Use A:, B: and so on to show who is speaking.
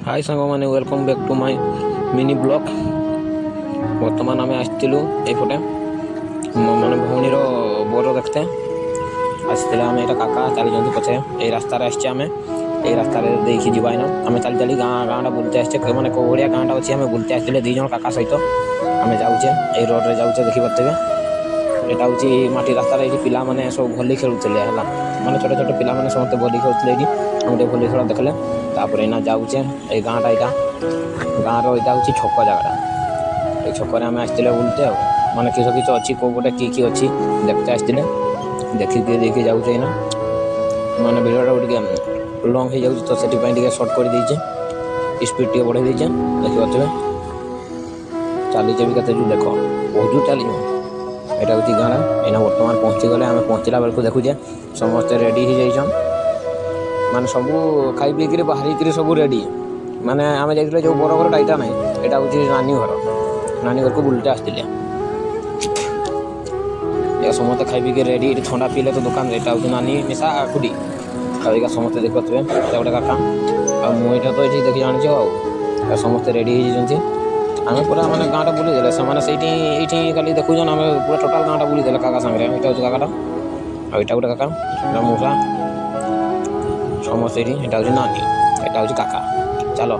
A: हाय सांग मैंने welcome back to my mini blog. बर्तमान आम आसलु ये मैंने भौणी बर देखते आसते आम यहाँ काका चली पचे ये रास्तार आम ये रास्तार देखी जावा आम चली चली गाँटा बुलते आसचे मैंने कौ भाया गाँटा अच्छी आम बुलते आसते दीज काका सहित आम जाऊे ये रोड्रे जाऊे देखिपे यहाँ हूँ माटी रास्तार ये पिला मैंने सब भली खेलुले है मैंने छोटे छोटे पिला मैंने समस्त भली खेलुले ये गोटे भली खेल देखले तापर एना जाऊे ये गाँटा यहाँ गाँव रहा हूँ छक जगह ये छक आम आसते बुलते माने किस किस अच्छी कौ गोटे कि अच्छी देखते आसते देखी जाऊे एना मैंने भिडियो लंग हो जाऊँ तो से सर्ट कर देचे स्पीड टे बढ़े देचे देखिए चली भी कत देख बहुत चली यहाँ हूँ गाँडा एना बर्तमान पहुँची गले आम पहुँचला बेलू देखुचे समस्ते रेडी हो जाइछन माने सब खाई पीक बाहरिक सब रेडी माने आम जाइए जो बरगर टाइटा ना यहाँ हूँ नानी घर को बुलते आसते समस्ते खाई पीक रेडी ये थंडा पीले तो दुकान यहाँ हूँ नानी निशा खुदी खाइका समस्ते देखुए गोटे काका मुझे तो ये देखी जानी समस्ते रेडी हो आम पूरा मैंने गाँटा बुलीदे से खाली देखुन आम पूरा टोटाल गाँटा बुलीदे काका सागर यहाँ हूँ काकाटा यहाँ गोटे काका मूसा समस्ते यहाँ हूँ नानी यहाँ हूँ काका चलो।